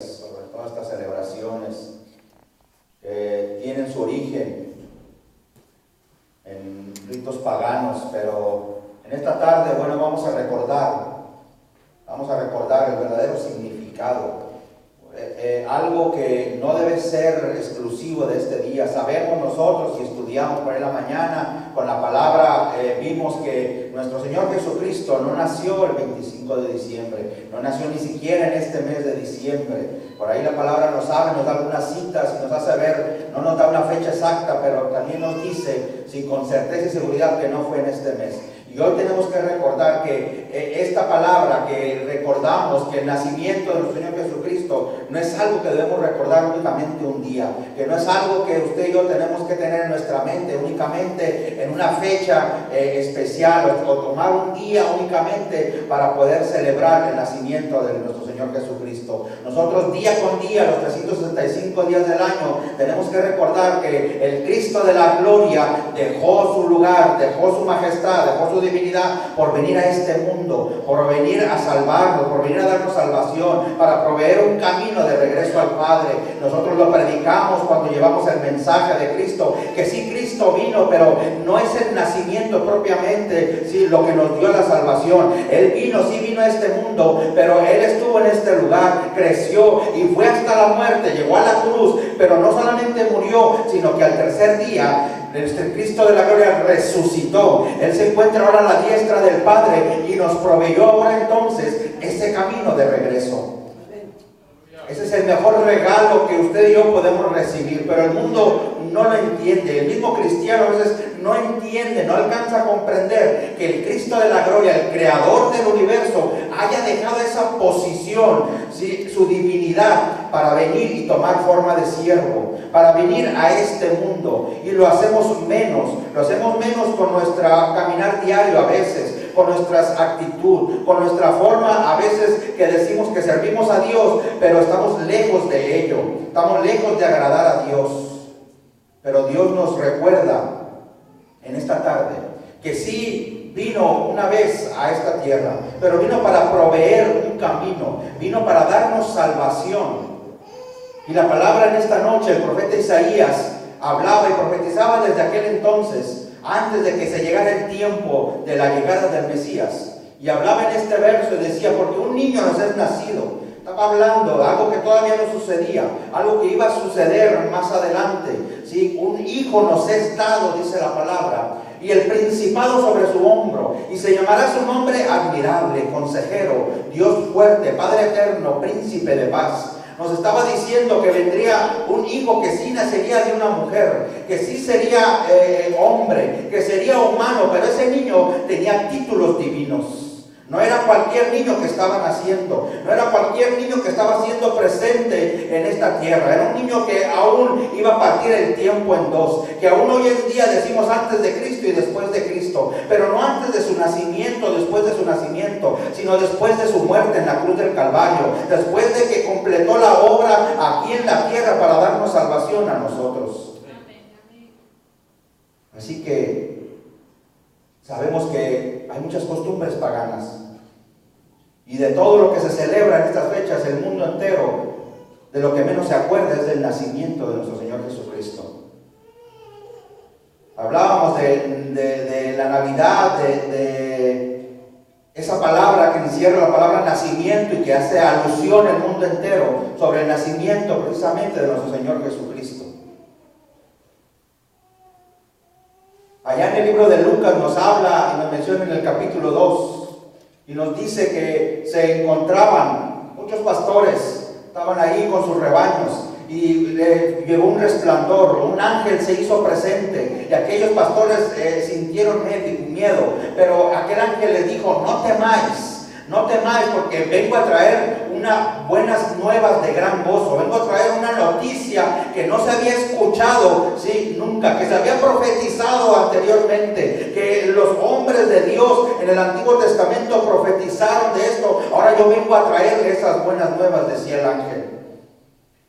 sobre todas estas celebraciones que tienen su origen en ritos paganos, pero en esta tarde, bueno, vamos a recordar el verdadero significado, algo que no debe ser exclusivo de este día. Sabemos nosotros, y estudiamos por ahí la mañana con la palabra, vimos que nuestro Señor Jesucristo no nació el 25 de diciembre, no nació ni siquiera en este mes de diciembre. Por ahí la palabra nos habla, nos da algunas citas y nos hace ver, no nos da una fecha exacta, pero también nos dice, sin con certeza y seguridad, que no fue en este mes. Y hoy tenemos que recordar que esta palabra que recordamos, que el nacimiento de nuestro Señor Jesucristo, no es algo que debemos recordar únicamente un día, que no es algo que usted y yo tenemos que tener en nuestra mente únicamente en una fecha especial, o tomar un día únicamente para poder celebrar el nacimiento de nuestro Señor Jesucristo. Nosotros día con día, los 365 días del año, tenemos que recordar que el Cristo de la gloria dejó su lugar, dejó su majestad, dejó su divinidad por venir a este mundo, por venir a salvarnos, por venir a darnos salvación, para proveer un camino de regreso al Padre. Nosotros lo predicamos cuando llevamos el mensaje de Cristo, que sí, Cristo vino, pero no es el nacimiento propiamente, sí, lo que nos dio la salvación. Él vino, sí vino a este mundo, pero Él estuvo en este lugar, creció y fue hasta la muerte, llegó a la cruz, pero no solamente murió, sino que al tercer día el Cristo de la gloria resucitó. Él se encuentra ahora a la diestra del Padre y nos proveyó ahora entonces ese camino de regreso. Ese es el mejor regalo que usted y yo podemos recibir, pero el mundo no lo entiende. El mismo cristiano a veces no entiende, no alcanza a comprender que el Cristo de la gloria, el creador del universo, haya dejado esa posición, ¿sí?, su divinidad, para venir y tomar forma de siervo, para venir a este mundo. Y lo hacemos menos con nuestra caminar diario a veces, con nuestra actitud, con nuestra forma a veces que decimos que servimos a Dios, pero estamos lejos de ello, estamos lejos de agradar a Dios. Pero Dios nos recuerda en esta tarde que sí vino una vez a esta tierra, pero vino para proveer un camino, vino para darnos salvación. Y la palabra en esta noche, el profeta Isaías hablaba y profetizaba desde aquel entonces, antes de que se llegara el tiempo de la llegada del Mesías. Y hablaba en este verso y decía, porque un niño nos es nacido. Estaba hablando de algo que todavía no sucedía, algo que iba a suceder más adelante. ¿Sí? Un hijo nos es dado, dice la palabra, y el principado sobre su hombro, y se llamará su nombre admirable, consejero, Dios fuerte, Padre eterno, príncipe de paz. Nos estaba diciendo que vendría un hijo que sí nacería de una mujer, que sí sería hombre, que sería humano, pero ese niño tenía títulos divinos. No era cualquier niño que estaba naciendo, no era cualquier niño que estaba siendo presente en esta tierra. Era un niño que aún iba a partir el tiempo en dos, que aún hoy en día decimos antes de Cristo y después de Cristo, pero no antes de su nacimiento, después de su nacimiento, sino después de su muerte en la cruz del Calvario, después de que completó la obra aquí en la tierra para darnos salvación a nosotros. Así que sabemos que hay muchas costumbres paganas, y de todo lo que se celebra en estas fechas, el mundo entero, de lo que menos se acuerda es del nacimiento de nuestro Señor Jesucristo. Hablábamos de la Navidad, de esa palabra que encierra la palabra nacimiento y que hace alusión al mundo entero sobre el nacimiento precisamente de nuestro Señor Jesucristo. Allá en el libro de Lucas nos habla y nos menciona en el capítulo 2 y nos dice que se encontraban muchos pastores, estaban ahí con sus rebaños y llegó un resplandor, un ángel se hizo presente y aquellos pastores sintieron miedo, pero aquel ángel les dijo, no temáis porque vengo a traer unas buenas nuevas de gran gozo, vengo a traer una noticia que no se había escuchado, ¿sí?, nunca, que se había profetizado anteriormente, que los hombres de Dios en el Antiguo Testamento profetizaron de esto. Ahora yo vengo a traerle esas buenas nuevas, decía el ángel.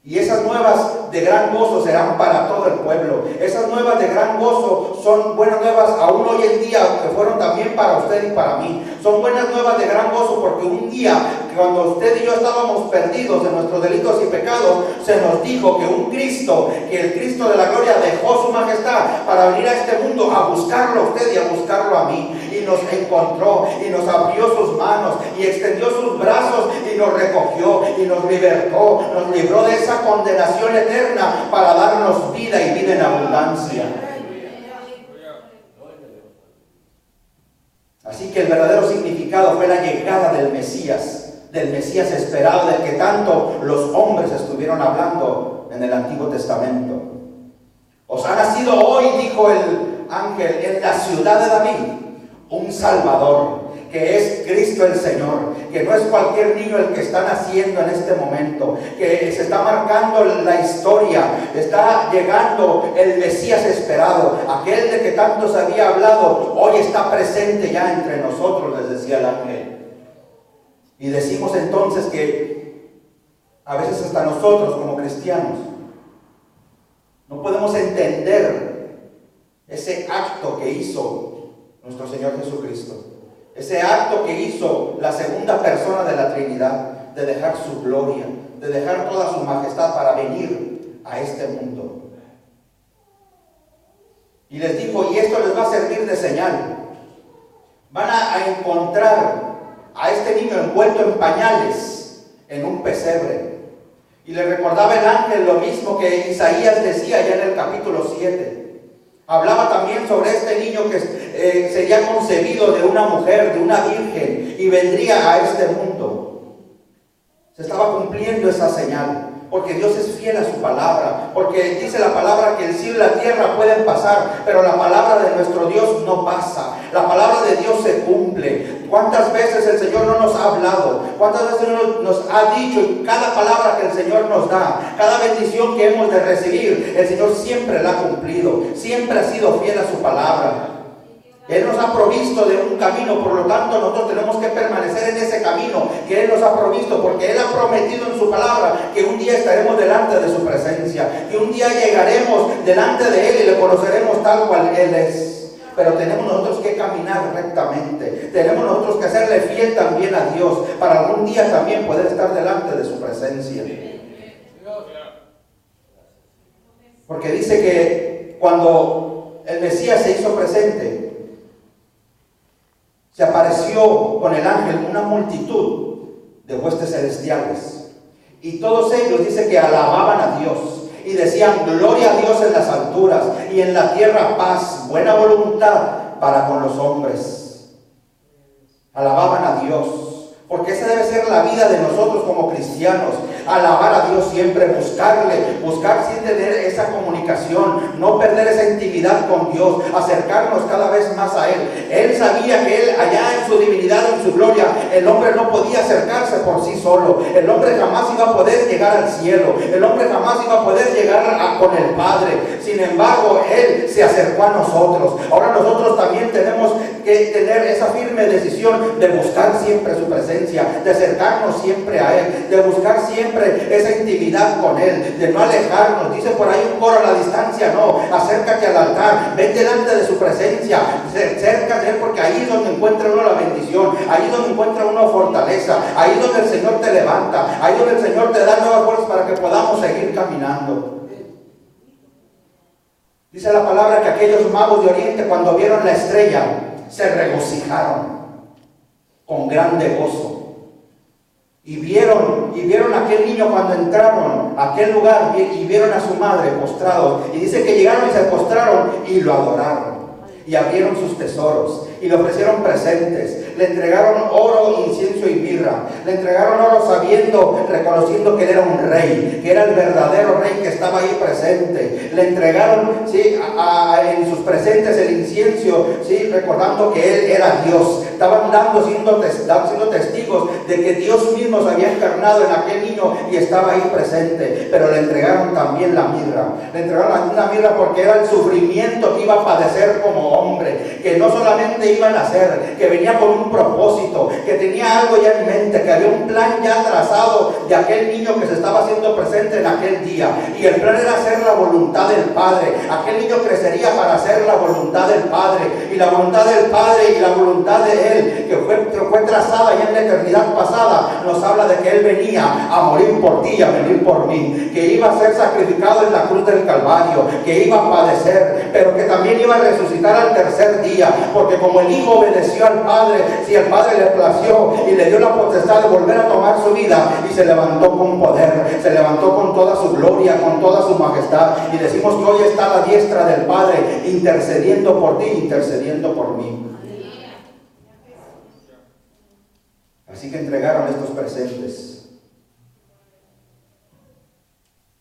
Y esas nuevas de gran gozo serán para todo el pueblo. Esas nuevas de gran gozo son buenas nuevas aún hoy en día, que fueron también para usted y para mí. Son buenas nuevas de gran gozo porque un día, cuando usted y yo estábamos perdidos en nuestros delitos y pecados, se nos dijo que un Cristo, que el Cristo de la gloria dejó su majestad para venir a este mundo a buscarlo a usted y a buscarlo a mí. Y nos encontró y nos abrió sus manos y extendió sus brazos y nos recogió y nos libertó, nos libró de esa condenación eterna para darnos vida y vida en abundancia. Así que el verdadero significado fue la llegada del Mesías esperado, del que tanto los hombres estuvieron hablando en el Antiguo Testamento. Os ha nacido hoy, dijo el ángel, en la ciudad de David, un Salvador, que es Cristo el Señor, que no es cualquier niño el que está naciendo en este momento, que se está marcando la historia, está llegando el Mesías esperado, aquel de que tanto se había hablado, hoy está presente ya entre nosotros, les decía el ángel. Y decimos entonces que a veces hasta nosotros como cristianos no podemos entender ese acto que hizo nuestro Señor Jesucristo. Ese acto que hizo la segunda persona de la Trinidad, de dejar su gloria, de dejar toda su majestad para venir a este mundo. Y les dijo, y esto les va a servir de señal. Van a encontrar a este niño envuelto en pañales, en un pesebre. Y le recordaba el ángel lo mismo que Isaías decía ya en el capítulo 7. Hablaba también sobre este niño que sería concebido de una mujer, de una virgen, y vendría a este mundo. Se estaba cumpliendo esa señal, porque Dios es fiel a su palabra, porque dice la palabra que el cielo y la tierra pueden pasar, pero la palabra de nuestro Dios no pasa. La palabra de Dios se cumple. ¿Cuántas veces el Señor no nos ha hablado? ¿Cuántas veces nos ha dicho? Y cada palabra que el Señor nos da, cada bendición que hemos de recibir, el Señor siempre la ha cumplido. Siempre ha sido fiel a su palabra. Él nos ha provisto de un camino, por lo tanto nosotros tenemos que permanecer en ese camino que Él nos ha provisto, porque Él ha prometido en su palabra que un día estaremos delante de su presencia, que un día llegaremos delante de Él y le conoceremos tal cual Él es. Pero tenemos nosotros que caminar rectamente, tenemos nosotros que serle fiel también a Dios, para algún día también poder estar delante de su presencia. Porque dice que cuando el Mesías se hizo presente, se apareció con el ángel una multitud de huestes celestiales. Y todos ellos dice que alababan a Dios y decían: gloria a Dios en las alturas y en la tierra paz, buena voluntad para con los hombres. Alababan a Dios, porque esa debe ser la vida de nosotros como cristianos. Alabar a Dios siempre, buscar sin tener esa comunicación, no perder esa intimidad con Dios, acercarnos cada vez más a Él. Él sabía que Él, allá en su divinidad, en su gloria, el hombre no podía acercarse por sí solo. El hombre jamás iba a poder llegar al cielo. El hombre jamás iba a poder llegar con el Padre. Sin embargo, Él se acercó a nosotros. Ahora nosotros también tenemos que tener esa firme decisión de buscar siempre su presencia, de acercarnos siempre a Él, de buscar siempre esa intimidad con Él, de no alejarnos. Dice por ahí un coro: a la distancia no, acércate al altar, ven delante de su presencia, acércate a Él, porque ahí es donde encuentra uno la bendición, ahí es donde encuentra uno fortaleza, ahí es donde el Señor te levanta, ahí es donde el Señor te da nuevas fuerzas para que podamos seguir caminando. Dice la palabra que aquellos magos de Oriente, cuando vieron la estrella, se regocijaron con grande gozo. Y vieron a aquel niño cuando entraron a aquel lugar y vieron a su madre postrados. Y dice que llegaron y se postraron y lo adoraron. Y abrieron sus tesoros y le ofrecieron presentes. Le entregaron oro, incienso y mirra. Le entregaron oro reconociendo que él era un rey, que era el verdadero rey que estaba ahí presente. Le entregaron en sus presentes el incienso, recordando que él era Dios. Estaban siendo testigos de que Dios mismo se había encarnado en aquel niño y estaba ahí presente. Pero le entregaron también la mirra. Le entregaron una mirra porque era el sufrimiento que iba a padecer como hombre, que no solamente iba a nacer, que venía con un un propósito, que tenía algo ya en mente, que había un plan ya trazado de aquel niño que se estaba haciendo presente en aquel día. Y el plan era hacer la voluntad del Padre. Aquel niño crecería para hacer la voluntad del Padre. Y la voluntad del Padre y la voluntad de Él, que fue trazada ya en la eternidad pasada, nos habla de que Él venía a morir por ti y a venir por mí, que iba a ser sacrificado en la cruz del Calvario, que iba a padecer, pero que también iba a resucitar al tercer día, porque como el Hijo obedeció al Padre, si el Padre le plació y le dio la potestad de volver a tomar su vida, y se levantó con poder, se levantó con toda su gloria, con toda su majestad, y decimos que hoy está a la diestra del Padre, intercediendo por ti, intercediendo por mí. Así que entregaron estos presentes.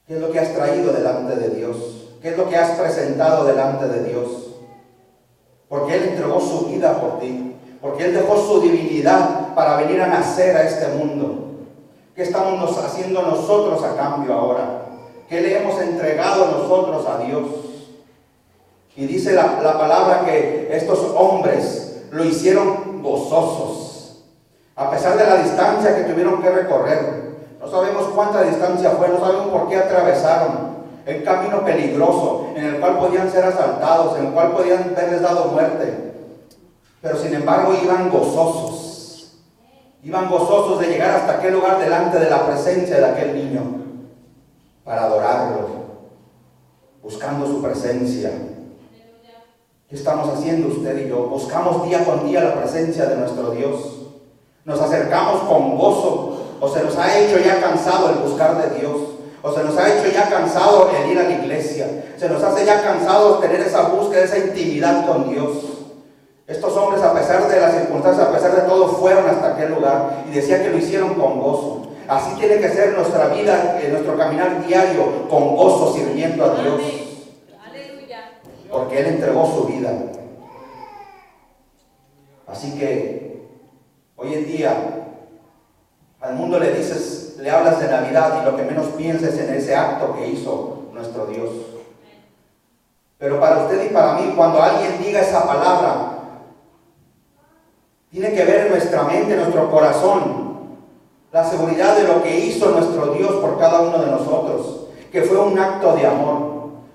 ¿Qué es lo que has traído delante de Dios? ¿Qué es lo que has presentado delante de Dios? Porque Él entregó su vida por ti, porque Él dejó su divinidad para venir a nacer a este mundo. ¿Qué estamos haciendo nosotros a cambio ahora? ¿Qué le hemos entregado nosotros a Dios? Y dice la palabra que estos hombres lo hicieron gozosos, a pesar de la distancia que tuvieron que recorrer. No sabemos cuánta distancia fue, no sabemos por qué atravesaron el camino peligroso en el cual podían ser asaltados, en el cual podían haberles dado muerte. Pero sin embargo iban gozosos de llegar hasta aquel lugar delante de la presencia de aquel niño para adorarlo, buscando su presencia. ¿Qué estamos haciendo usted y yo? Buscamos día con día la presencia de nuestro Dios. Nos acercamos con gozo, o se nos ha hecho ya cansado el buscar de Dios, o se nos ha hecho ya cansado el ir a la iglesia, se nos hace ya cansado tener esa búsqueda, esa intimidad con Dios. Estos hombres, a pesar de las circunstancias, a pesar de todo, fueron hasta aquel lugar y decía que lo hicieron con gozo. Así tiene que ser nuestra vida, nuestro caminar diario, con gozo, sirviendo a Dios. Porque Él entregó su vida. Así que hoy en día al mundo le dices, le hablas de Navidad y lo que menos pienses en ese acto que hizo nuestro Dios. Pero para usted y para mí, cuando alguien diga esa palabra, tiene que ver en nuestra mente, en nuestro corazón, la seguridad de lo que hizo nuestro Dios por cada uno de nosotros, que fue un acto de amor.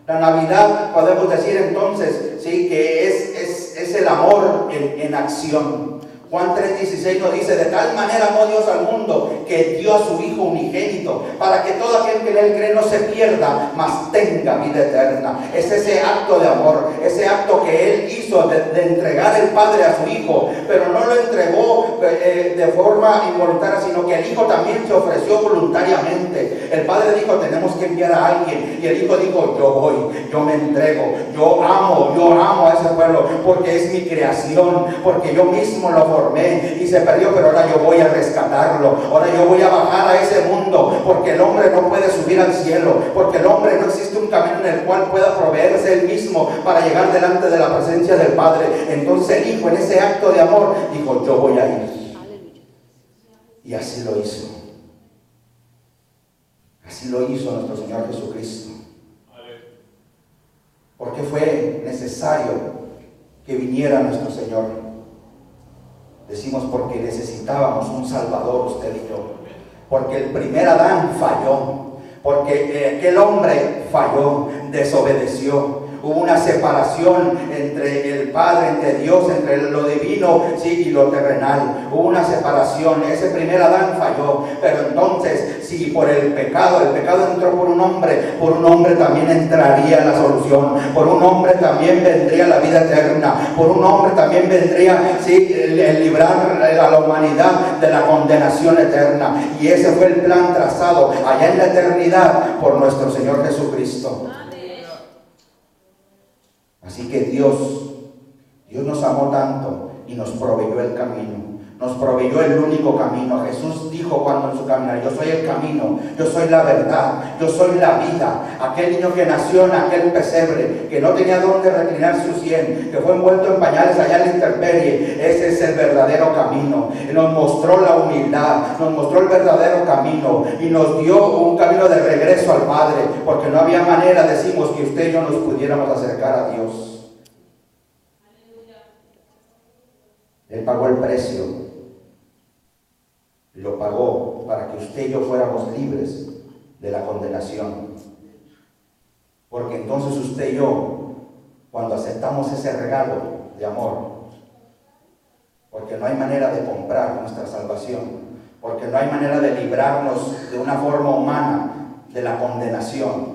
La Navidad, podemos decir entonces, sí, que es el amor en acción. Juan 3:16 nos dice: de tal manera amó Dios al mundo que dio a su Hijo unigénito, para que todo aquel que en Él cree no se pierda, mas tenga vida eterna. Es ese acto de amor, ese acto que Él hizo de entregar el Padre a su Hijo, pero no lo entregó de forma involuntaria, sino que el Hijo también se ofreció voluntariamente. El Padre dijo: tenemos que enviar a alguien, y el Hijo dijo: yo voy, yo me entrego, yo amo a ese pueblo, porque es mi creación, porque yo mismo lo formé y se perdió, pero ahora yo voy a rescatarlo, ahora yo voy a bajar a ese mundo, porque el hombre no puede subir al cielo, porque el hombre no existe un camino en el cual pueda proveerse él mismo para llegar delante de la presencia del Padre. Entonces el Hijo, en ese acto de amor, dijo: yo voy a ir. Y así lo hizo. Así lo hizo nuestro Señor Jesucristo. Porque fue necesario que viniera nuestro Señor. Decimos porque necesitábamos un Salvador, usted y yo. Porque el primer Adán falló. Porque aquel hombre falló, desobedeció. Hubo una separación entre el Padre, entre Dios, entre lo divino, sí, y lo terrenal. Hubo una separación. Ese primer Adán falló. Pero entonces, si por el pecado entró por un hombre también entraría la solución. Por un hombre también vendría la vida eterna. Por un hombre también vendría, sí, el librar a la humanidad de la condenación eterna. Y ese fue el plan trazado allá en la eternidad por nuestro Señor Jesucristo. Así que Dios nos amó tanto y nos proveyó el camino, nos proveyó el único camino. Jesús dijo cuando en su caminar: yo soy el camino, yo soy la verdad, yo soy la vida. Aquel niño que nació en aquel pesebre, que no tenía dónde reclinar su sien, que fue envuelto en pañales allá en la intemperie, ese es el verdadero camino. Nos mostró la humildad, nos mostró el verdadero camino y nos dio un camino de regreso al Padre, porque no había manera, decimos, que usted y yo nos pudiéramos acercar a Dios. Él pagó el precio. Lo pagó para que usted y yo fuéramos libres de la condenación. Porque entonces usted y yo, cuando aceptamos ese regalo de amor, porque no hay manera de comprar nuestra salvación, porque no hay manera de librarnos de una forma humana de la condenación,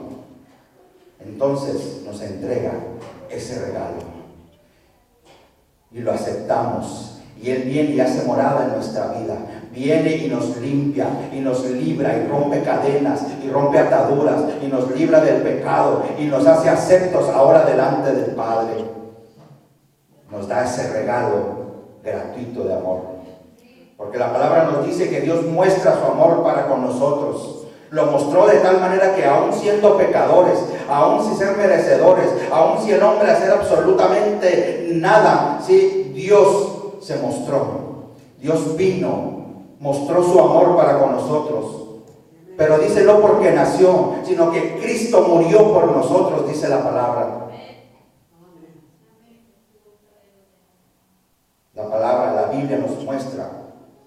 entonces nos entrega ese regalo y lo aceptamos. Y Él viene y hace morada en nuestra vida. Viene y nos limpia y nos libra y rompe cadenas y rompe ataduras y nos libra del pecado y nos hace aceptos ahora delante del Padre. Nos da ese regalo gratuito de amor. Porque la palabra nos dice que Dios muestra su amor para con nosotros. Lo mostró de tal manera que aún siendo pecadores, aún sin ser merecedores, aún sin el hombre hacer absolutamente nada, ¿sí? Dios se mostró. Dios vino, mostró su amor para con nosotros. Pero dice no porque nació, sino que Cristo murió por nosotros, dice la palabra. La palabra, la Biblia nos muestra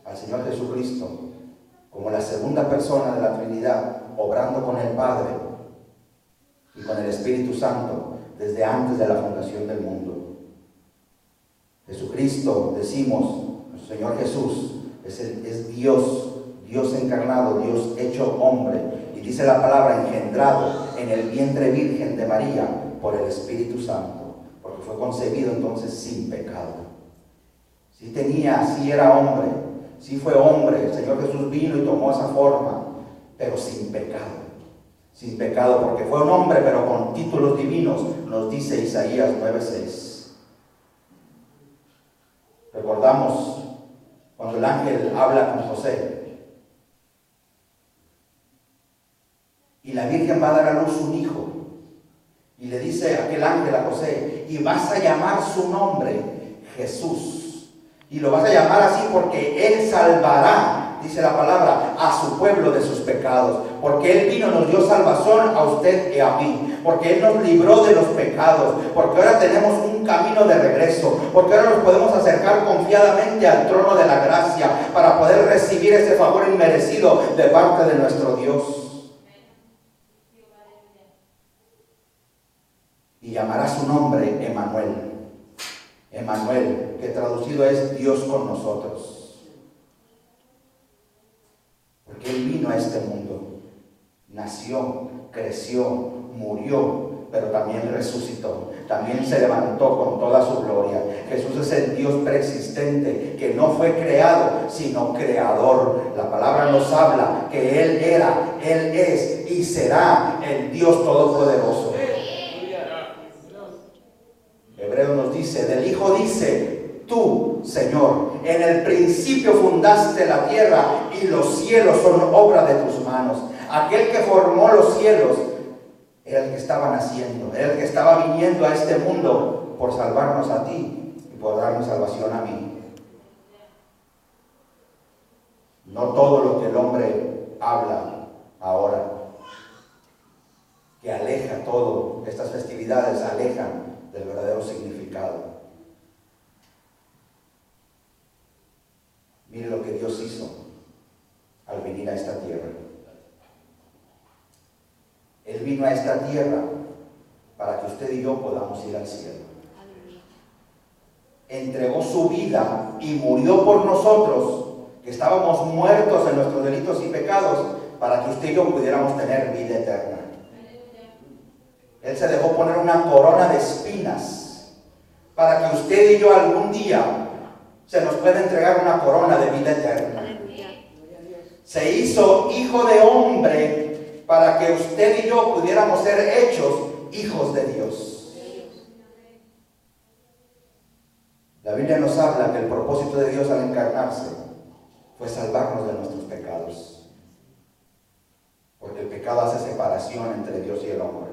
al Señor Jesucristo como la segunda persona de la Trinidad, obrando con el Padre y con el Espíritu Santo desde antes de la fundación del mundo. Jesucristo, decimos, nuestro Señor Jesús, es Dios, Dios encarnado, Dios hecho hombre. Y dice la palabra, engendrado en el vientre virgen de María por el Espíritu Santo, porque fue concebido entonces sin pecado. Sí era hombre, sí fue hombre. El Señor Jesús vino y tomó esa forma, pero sin pecado. Sin pecado, porque fue un hombre, pero con títulos divinos, nos dice Isaías 9:6. Recordamos cuando el ángel habla con José y la Virgen va a dar a luz un hijo y le dice aquel ángel a José, y vas a llamar su nombre Jesús, y lo vas a llamar así porque Él salvará, dice la palabra, a su pueblo de sus pecados, porque Él vino, nos dio salvación a usted y a mí, porque Él nos libró de los pecados, porque ahora tenemos un camino de regreso, porque ahora nos podemos acercar confiadamente al trono de la gracia para poder recibir ese favor inmerecido de parte de nuestro Dios. Y llamará su nombre Emmanuel. Emmanuel, que traducido es Dios con nosotros. Porque Él vino a este mundo, nació, creció, murió, pero también resucitó, también se levantó con toda su gloria. Jesús es el Dios preexistente, que no fue creado, sino creador. La palabra nos habla que Él era, Él es y será el Dios Todopoderoso. Hebreo nos dice, del Hijo dice, tú, Señor, en el principio fundaste la tierra y los cielos son obra de tus manos. Aquel que formó los cielos era el que estaba naciendo, era el que estaba viniendo a este mundo por salvarnos a ti y por darnos salvación a mí. No todo lo que el hombre habla ahora, que aleja todo, estas festividades alejan del verdadero significado. Mire lo que Dios hizo al venir a esta tierra. Él vino a esta tierra para que usted y yo podamos ir al cielo. Entregó su vida y murió por nosotros, que estábamos muertos en nuestros delitos y pecados, para que usted y yo pudiéramos tener vida eterna. Él se dejó poner una corona de espinas para que usted y yo algún día se nos pueda entregar una corona de vida eterna. Se hizo hijo de hombre para que usted y yo pudiéramos ser hechos hijos de Dios. La Biblia nos habla que el propósito de Dios al encarnarse fue salvarnos de nuestros pecados, porque el pecado hace separación entre Dios y el hombre.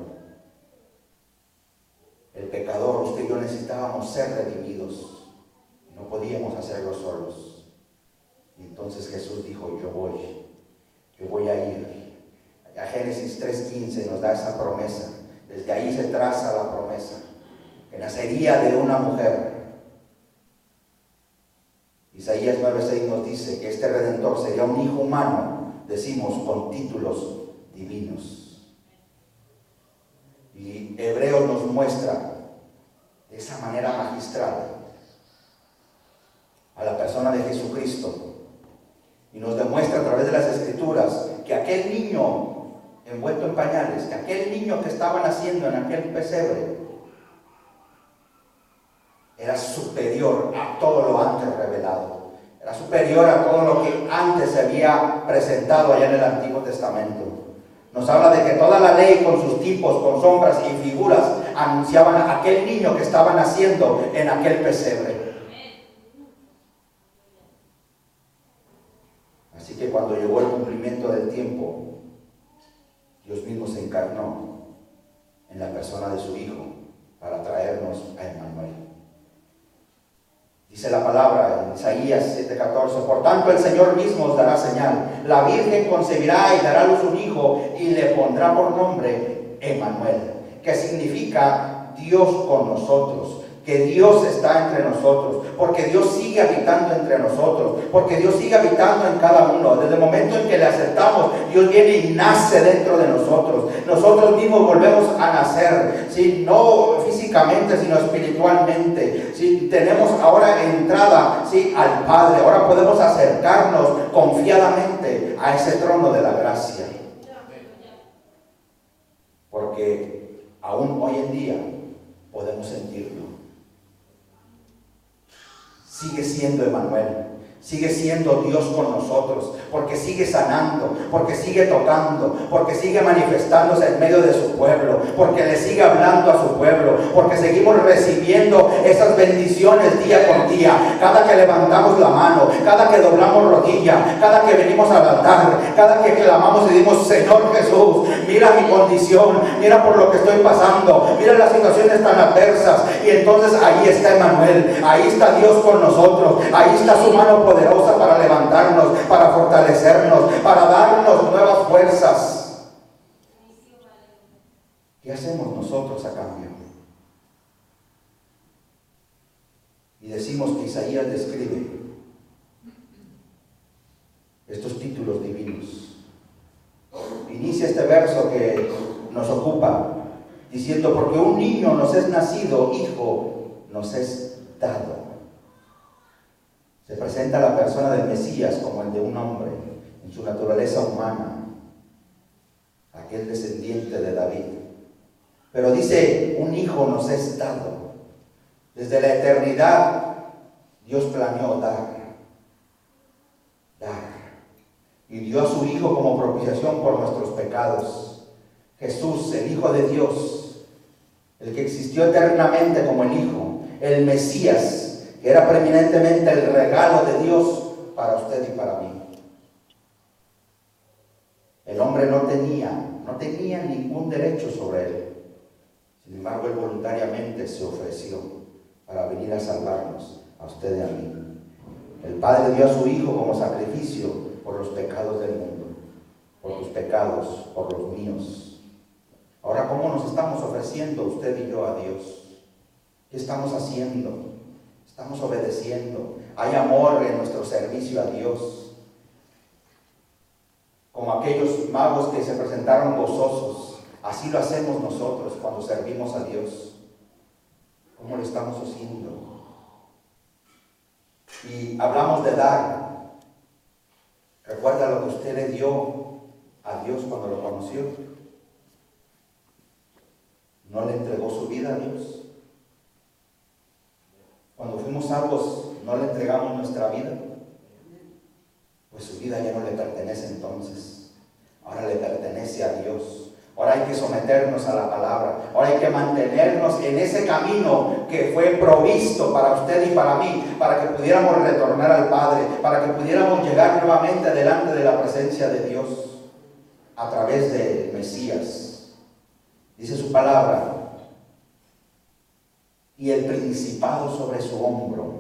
El pecador, usted y yo necesitábamos ser redimidos. No podíamos hacerlo solos. Y entonces Jesús dijo, yo voy a ir. A Génesis 3:15 nos da esa promesa. Desde ahí se traza la promesa, que nacería de una mujer Isaías 9:6 nos dice que este Redentor sería un hijo humano, decimos, con títulos divinos. Y Hebreos nos muestra de esa manera magistral a la persona de Jesucristo y nos demuestra a través de las Escrituras que aquel niño envuelto en pañales, que aquel niño que estaba naciendo en aquel pesebre era superior a todo lo antes revelado, era superior a todo lo que antes se había presentado allá en el Antiguo Testamento. Nos habla de que toda la ley con sus tipos, con sombras y figuras anunciaban a aquel niño que estaba naciendo en aquel pesebre. Así que cuando llegó el cumplimiento del tiempo, Dios mismo se encarnó en la persona de su Hijo para traernos a Emmanuel. Dice la palabra en Isaías 7:14: por tanto el Señor mismo os dará señal, la Virgen concebirá y dará a luz un hijo y le pondrá por nombre Emmanuel, que significa Dios con nosotros, que Dios está entre nosotros, porque Dios sigue habitando entre nosotros, porque Dios sigue habitando en cada uno. Desde el momento en que le aceptamos, Dios viene y nace dentro de nosotros. Nosotros mismos volvemos a nacer, ¿sí? No físicamente, sino espiritualmente, ¿sí? Tenemos ahora entrada, ¿sí?, al Padre. Ahora podemos acercarnos confiadamente a ese trono de la gracia. Porque aún hoy en día podemos sentirlo. Sigue siendo Emmanuel, sigue siendo Dios con nosotros, porque sigue sanando, porque sigue tocando, porque sigue manifestándose en medio de su pueblo, porque le sigue hablando a su pueblo, porque seguimos recibiendo esas bendiciones día con día. Cada que levantamos la mano, cada que doblamos rodilla, cada que venimos al altar, cada que clamamos y decimos: Señor Jesús, mira mi condición, mira por lo que estoy pasando, mira las situaciones tan adversas. Y entonces ahí está Emmanuel, ahí está Dios con nosotros, ahí está su mano poderosa para levantarnos, para fortalecernos, para darnos nuevas fuerzas. ¿Qué hacemos nosotros a cambio? Y decimos que Isaías describe estos títulos divinos. Inicia este verso que nos ocupa diciendo: porque un niño nos es nacido, hijo nos es dado. Se presenta la persona del Mesías como el de un hombre en su naturaleza humana, aquel descendiente de David. Pero dice: un hijo nos es dado. Desde la eternidad Dios planeó dar. Y dio a su Hijo como propiciación por nuestros pecados. Jesús, el Hijo de Dios, el que existió eternamente como el Hijo, el Mesías, que era preeminentemente el regalo de Dios para usted y para mí. El hombre no tenía ningún derecho sobre él. Sin embargo, él voluntariamente se ofreció para venir a salvarnos, a usted y a mí. El Padre dio a su Hijo como sacrificio por los pecados del mundo, por tus pecados, por los míos. Ahora, ¿cómo nos estamos ofreciendo usted y yo a Dios? ¿Qué estamos haciendo? ¿Estamos obedeciendo? ¿Hay amor en nuestro servicio a Dios? Como aquellos magos que se presentaron gozosos, así lo hacemos nosotros cuando servimos a Dios. ¿Cómo lo estamos haciendo? Y hablamos de dar. ¿Recuerda lo que usted le dio a Dios cuando lo conoció? ¿No le entregó su vida a Dios? Cuando fuimos salvos, ¿no le entregamos nuestra vida? Pues su vida ya no le pertenece entonces. Ahora le pertenece a Dios. Ahora hay que someternos a la palabra. Ahora hay que mantenernos en ese camino que fue provisto para usted y para mí, para que pudiéramos retornar al Padre, para que pudiéramos llegar nuevamente delante de la presencia de Dios a través del Mesías. Dice su palabra: y el principado sobre su hombro.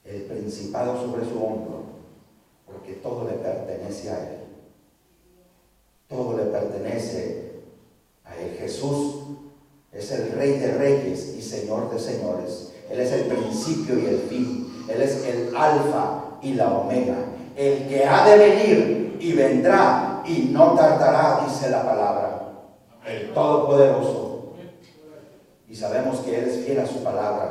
El principado sobre su hombro, porque todo le pertenece a Él. Todo le pertenece a Él. Jesús es el Rey de Reyes y Señor de Señores. Él es el principio y el fin. Él es el alfa y la omega, el que ha de venir y vendrá y no tardará, dice la palabra, el Todopoderoso. Y sabemos que Él es fiel a su palabra,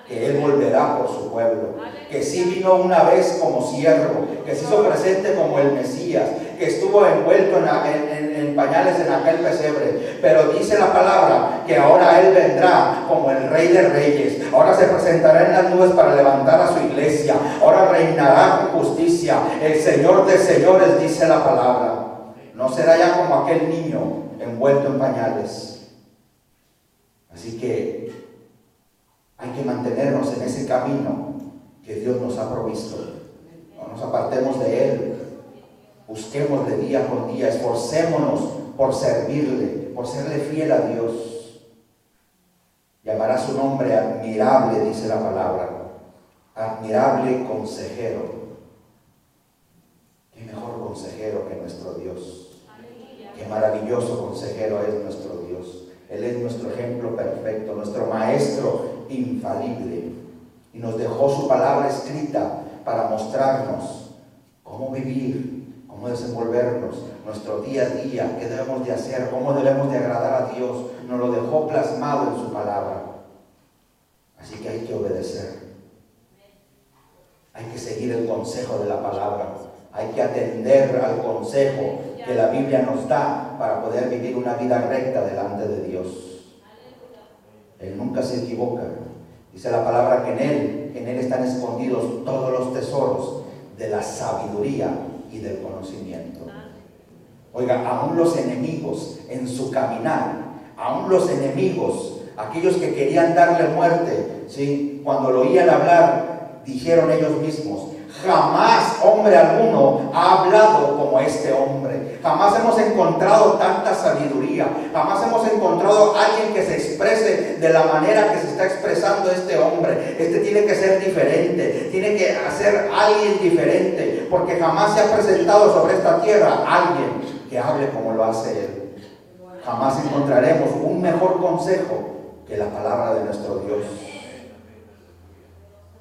que Él volverá por su pueblo, que sí vino una vez como siervo, que se hizo presente como el Mesías, que estuvo envuelto en pañales en aquel pesebre, pero dice la palabra que ahora Él vendrá como el Rey de Reyes, ahora se presentará en las nubes para levantar a su iglesia, ahora reinará con justicia, el Señor de señores, dice la palabra. No será ya como aquel niño envuelto en pañales. Así que hay que mantenernos en ese camino que Dios nos ha provisto. No nos apartemos de Él. Busquémosle día con día. Esforcémonos por servirle, por serle fiel a Dios. Llamará su nombre admirable, dice la palabra. Admirable consejero. Qué mejor consejero que nuestro Dios. Qué maravilloso consejero es nuestro Dios. Él es nuestro ejemplo perfecto, nuestro maestro infalible. Y nos dejó su palabra escrita para mostrarnos cómo vivir, cómo desenvolvernos, nuestro día a día, qué debemos de hacer, cómo debemos de agradar a Dios. Nos lo dejó plasmado en su palabra. Así que hay que obedecer. Hay que seguir el consejo de la palabra. Hay que atender al consejo que la Biblia nos da para poder vivir una vida recta delante de Dios. Él nunca se equivoca. Dice la palabra que en Él están escondidos todos los tesoros de la sabiduría y del conocimiento. Oiga, aún los enemigos en su caminar, aún los enemigos, aquellos que querían darle muerte, ¿sí? Cuando lo oían hablar, dijeron ellos mismos: jamás hombre alguno ha hablado como este hombre. Jamás hemos encontrado tanta sabiduría. Jamás hemos encontrado a alguien que se exprese de la manera que se está expresando este hombre. Este tiene que ser diferente. Tiene que ser alguien diferente. Porque jamás se ha presentado sobre esta tierra alguien que hable como lo hace él. Jamás encontraremos un mejor consejo que la palabra de nuestro Dios.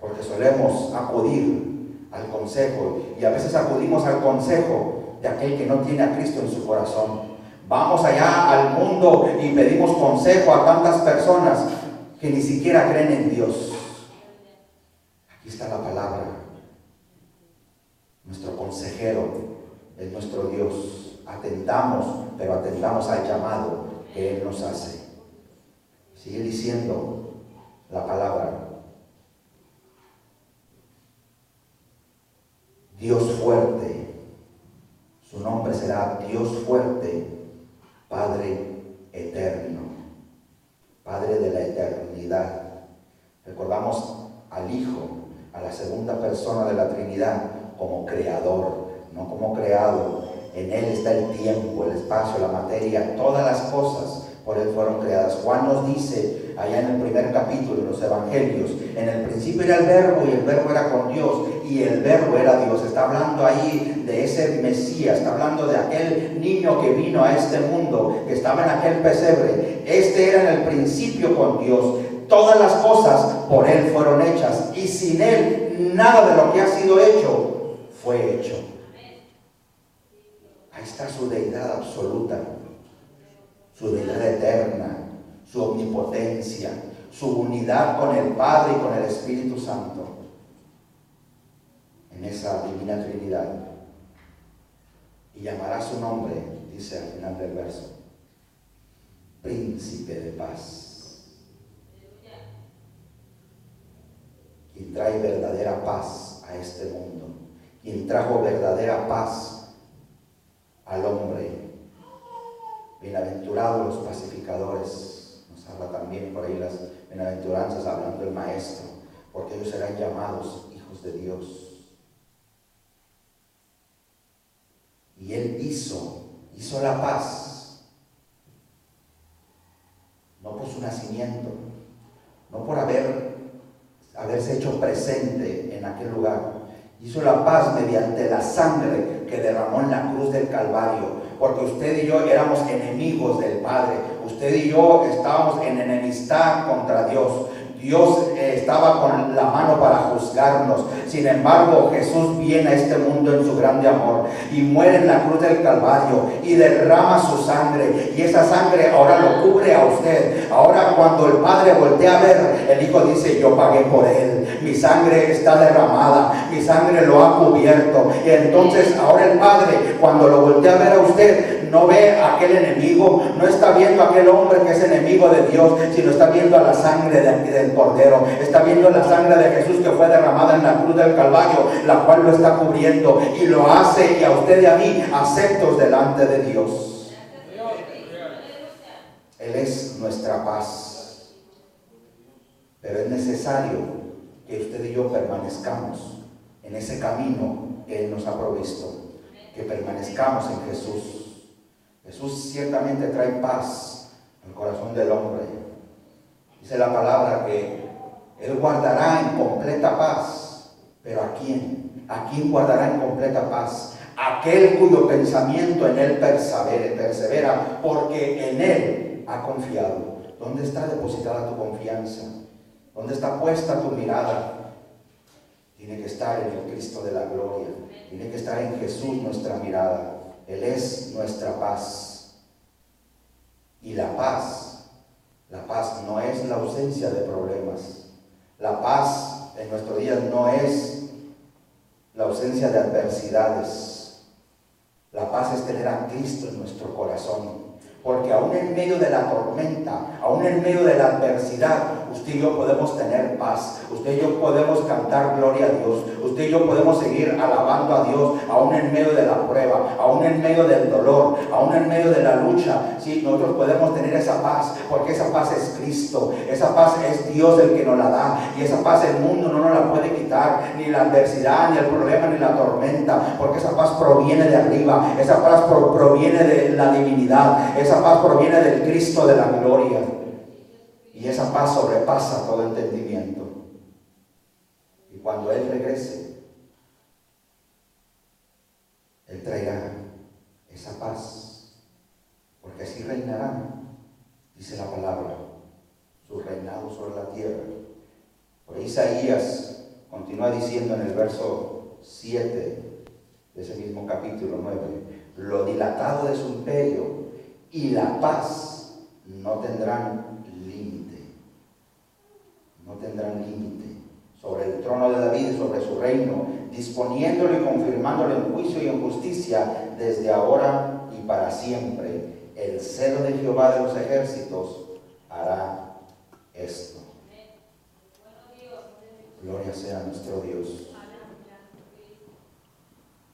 Porque solemos acudir al consejo, y a veces acudimos al consejo de aquel que no tiene a Cristo en su corazón. Vamos allá al mundo y pedimos consejo a tantas personas que ni siquiera creen en Dios. Aquí está la palabra. Nuestro consejero es nuestro Dios. Atendamos, pero atendamos al llamado que Él nos hace. Sigue diciendo la palabra. Dios fuerte, su nombre será Dios fuerte, Padre eterno, Padre de la eternidad. Recordamos al Hijo, a la segunda persona de la Trinidad, como creador, no como creado. En Él está el tiempo, el espacio, la materia, todas las cosas por Él fueron creadas. Juan nos dice allá en el primer capítulo de los Evangelios: en el principio era el Verbo, y el Verbo era con Dios, y el Verbo era Dios. Está hablando ahí de ese Mesías, está hablando de aquel niño que vino a este mundo, que estaba en aquel pesebre. Este era en el principio con Dios. Todas las cosas por Él fueron hechas, y sin Él nada de lo que ha sido hecho fue hecho. Ahí está su deidad absoluta, su deidad eterna, su omnipotencia, su unidad con el Padre y con el Espíritu Santo, en esa divina Trinidad. Y llamará su nombre, dice al final del verso, Príncipe de Paz, quien trae verdadera paz a este mundo, quien trajo verdadera paz al hombre. Bienaventurados los pacificadores. Nos habla también por ahí las bienaventuranzas, hablando del Maestro, porque ellos serán llamados hijos de Dios. Y Él hizo la paz, no por su nacimiento, no por haberse hecho presente en aquel lugar. Hizo la paz mediante la sangre que derramó en la cruz del Calvario, porque usted y yo éramos enemigos del Padre. Usted y yo estábamos en enemistad contra Dios. Dios estaba con la mano para juzgarnos. Sin embargo, Jesús viene a este mundo en su grande amor y muere en la cruz del Calvario y derrama su sangre, y esa sangre ahora lo cubre a usted. Ahora cuando el Padre voltea a ver, el Hijo dice: yo pagué por él, mi sangre está derramada, mi sangre lo ha cubierto. Y entonces ahora el Padre, cuando lo voltea a ver a usted, no ve a aquel enemigo, no está viendo a aquel hombre que es enemigo de Dios, sino está viendo a la sangre del Cordero, está viendo la sangre de Jesús que fue derramada en la cruz del Calvario, la cual lo está cubriendo y lo hace, y a usted y a mí, aceptos delante de Dios. Él es nuestra paz, pero es necesario que usted y yo permanezcamos en ese camino que Él nos ha provisto, que permanezcamos en Jesús. Jesús ciertamente trae paz al corazón del hombre. Dice la palabra que Él guardará en completa paz. ¿Pero a quién? ¿A quién guardará en completa paz? Aquel cuyo pensamiento en Él persevera, porque en Él ha confiado. ¿Dónde está depositada tu confianza? ¿Dónde está puesta tu mirada? Tiene que estar en el Cristo de la gloria. Tiene que estar en Jesús nuestra mirada. Él es nuestra paz. Y la paz no es la ausencia de problemas. La paz en nuestros días no es la ausencia de adversidades. La paz es tener a Cristo en nuestro corazón. Porque aún en medio de la tormenta, aún en medio de la adversidad, usted y yo podemos tener paz. Usted y yo podemos cantar gloria a Dios. Usted y yo podemos seguir alabando a Dios, aún en medio de la prueba, aún en medio del dolor, aún en medio de la lucha. Sí, nosotros podemos tener esa paz, porque esa paz es Cristo. Esa paz es Dios el que nos la da. Y esa paz el mundo no nos la puede quitar, ni la adversidad, ni el problema, ni la tormenta, porque esa paz proviene de arriba. Esa paz proviene de la divinidad. Esa paz proviene del Cristo de la gloria. Y esa paz sobrepasa todo entendimiento. Y cuando Él regrese, Él traerá esa paz, porque así reinará, dice la palabra, su reinado sobre la tierra. Por Isaías continúa diciendo en el verso 7 de ese mismo capítulo 9: lo dilatado de su imperio y la paz no tendrán límite. No tendrán límite sobre el trono de David y sobre su reino, disponiéndolo y confirmándolo en juicio y en justicia desde ahora y para siempre. El celo de Jehová de los ejércitos hará esto. Gloria sea a nuestro Dios.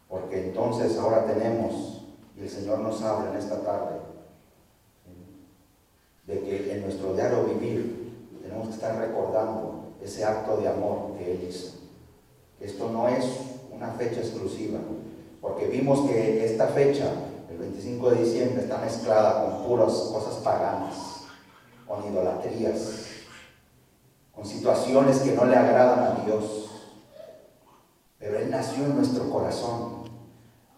Porque entonces ahora tenemos, y el Señor nos habla en esta tarde, de que en nuestro diario vivir tenemos que estar recordando ese acto de amor que Él hizo. Esto no es una fecha exclusiva, porque vimos que esta fecha, el 25 de diciembre, está mezclada con puras cosas paganas, con idolatrías, con situaciones que no le agradan a Dios. Pero Él nació en nuestro corazón.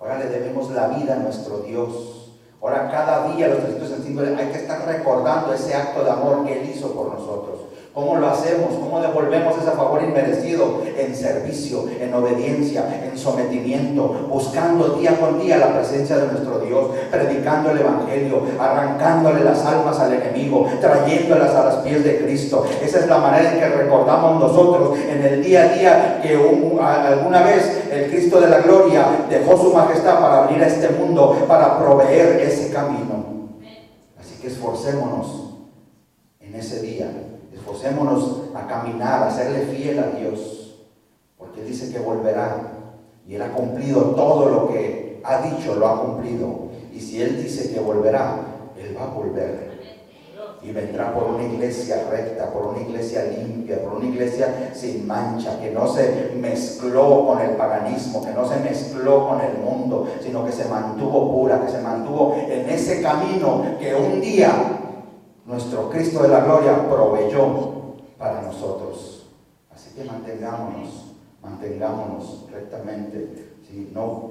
Ahora le debemos la vida a nuestro Dios. Ahora cada día los 365 hay que estar recordando ese acto de amor que Él hizo por nosotros. ¿Cómo lo hacemos? ¿Cómo devolvemos ese favor inmerecido? En servicio, en obediencia, en sometimiento, buscando día con día la presencia de nuestro Dios, predicando el Evangelio, arrancándole las almas al enemigo, trayéndolas a los pies de Cristo. Esa es la manera en que recordamos nosotros en el día a día que alguna vez el Cristo de la gloria dejó su majestad para venir a este mundo, para proveer ese camino. Así que esforcémonos en ese día. Esforcémonos a caminar, a serle fiel a Dios, porque Él dice que volverá y Él ha cumplido todo lo que ha dicho, lo ha cumplido. Y si Él dice que volverá, Él va a volver y vendrá por una iglesia recta, por una iglesia limpia, por una iglesia sin mancha, que no se mezcló con el paganismo, que no se mezcló con el mundo, sino que se mantuvo pura, que se mantuvo en ese camino que un día nuestro Cristo de la gloria proveyó para nosotros. Así que mantengámonos rectamente. ¿Sí? No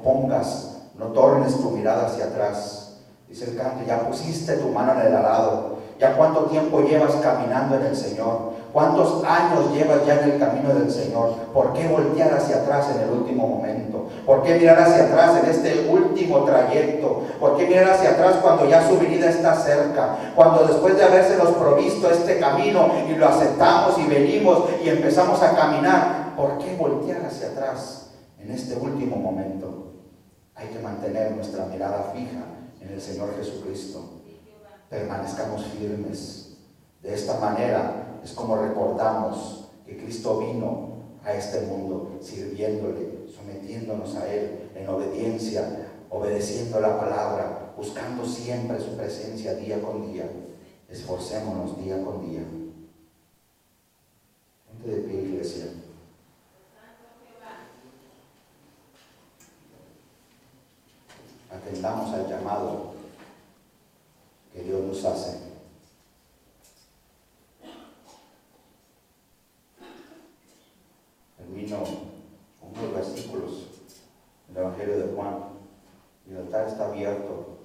tornes tu mirada hacia atrás. Dice el canto: ya pusiste tu mano en el arado. ¿Ya cuánto tiempo llevas caminando en el Señor? ¿Cuántos años llevas ya en el camino del Señor? ¿Por qué voltear hacia atrás en el último momento? ¿Por qué mirar hacia atrás en este último trayecto? ¿Por qué mirar hacia atrás cuando ya su venida está cerca? Cuando después de habérselos provisto este camino y lo aceptamos y venimos y empezamos a caminar, ¿por qué voltear hacia atrás en este último momento? Hay que mantener nuestra mirada fija en el Señor Jesucristo. Permanezcamos firmes. De esta manera es como recordamos que Cristo vino a este mundo, sirviéndole, sometiéndonos a Él en obediencia, obedeciendo la palabra, buscando siempre su presencia día con día. Esforcémonos día con día. Ponte de pie, iglesia. Atendamos al llamado que Dios nos hace. Termino con unos versículos del Evangelio de Juan. El altar está abierto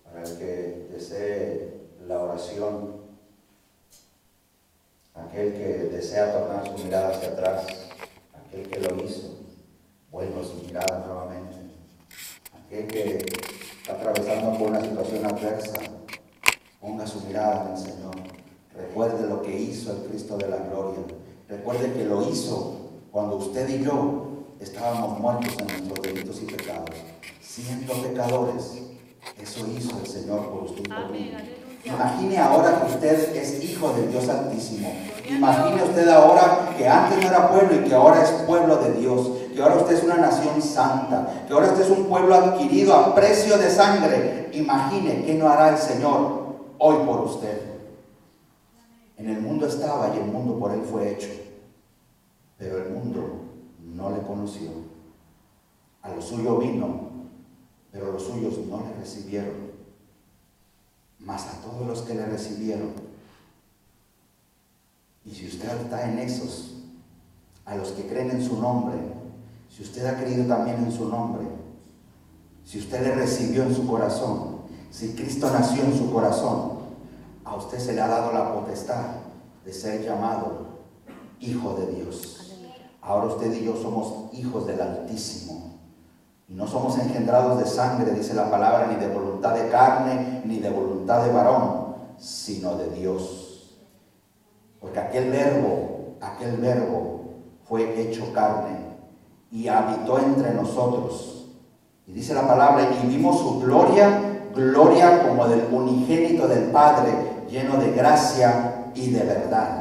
para el que desee la oración, aquel que desea tornar su mirada hacia atrás, aquel que lo hizo, vuelva su mirada nuevamente, aquel que está atravesando por una situación adversa, ponga su mirada en el Señor. Recuerde lo que hizo el Cristo de la gloria. Recuerde que lo hizo cuando usted y yo estábamos muertos en nuestros delitos y pecados. Siendo pecadores, eso hizo el Señor por usted y por mí. Imagine ahora que usted es hijo del Dios Altísimo. Imagine usted ahora que antes no era pueblo y que ahora es pueblo de Dios. Que ahora usted es una nación santa. Que ahora usted es un pueblo adquirido a precio de sangre. Imagine qué no hará el Señor hoy por usted. En el mundo estaba y el mundo por Él fue hecho. Pero el mundo no le conoció. A lo suyo vino, pero los suyos no le recibieron. Mas a todos los que le recibieron, y si usted está en esos, a los que creen en su nombre, si usted ha creído también en su nombre, si usted le recibió en su corazón, si Cristo nació en su corazón, a usted se le ha dado la potestad de ser llamado hijo de Dios. Ahora usted y yo somos hijos del Altísimo. Y no somos engendrados de sangre, dice la palabra, ni de voluntad de carne, ni de voluntad de varón, sino de Dios. Porque aquel verbo fue hecho carne y habitó entre nosotros. Y dice la palabra, y vimos su gloria, gloria como del unigénito del Padre, lleno de gracia y de verdad.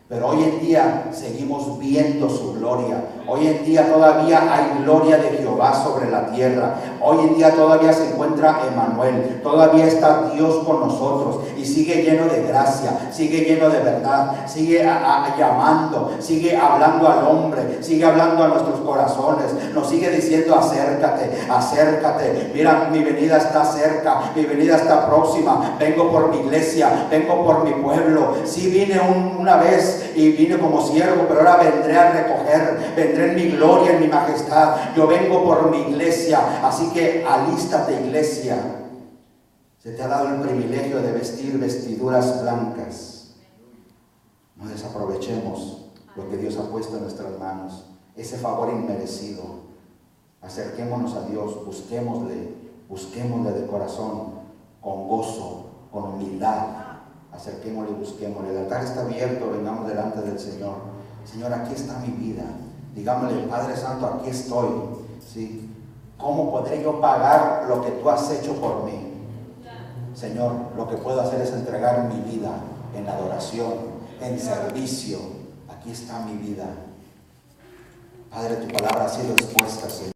Pero hoy en día seguimos viendo su gloria. Hoy en día todavía hay gloria de Jehová sobre la tierra. Hoy en día todavía se encuentra Emmanuel. Todavía está Dios con nosotros. Y sigue lleno de gracia, sigue lleno de verdad. Sigue llamando, sigue hablando al hombre, sigue hablando a nuestros corazones. Nos sigue diciendo acércate, acércate. Mira, mi venida está cerca, mi venida está próxima. Vengo por mi iglesia, vengo por mi pueblo. Sí vine una vez y vine como siervo, pero ahora vendré a recoger, vendré en mi gloria, en mi majestad. Yo vengo por mi iglesia, así que alístate, iglesia. Se te ha dado el privilegio de vestir vestiduras blancas. No desaprovechemos lo que Dios ha puesto en nuestras manos, ese favor inmerecido. Acerquémonos a Dios, busquémosle de corazón, con gozo, con humildad. Acerquémosle y busquémosle. El altar está abierto, vengamos delante del Señor. Señor, aquí está mi vida. Digámosle, Padre Santo, aquí estoy. ¿Sí? ¿Cómo podré yo pagar lo que tú has hecho por mí? Señor, lo que puedo hacer es entregar mi vida en adoración, en servicio. Aquí está mi vida. Padre, tu palabra ha sido expuesta, Señor.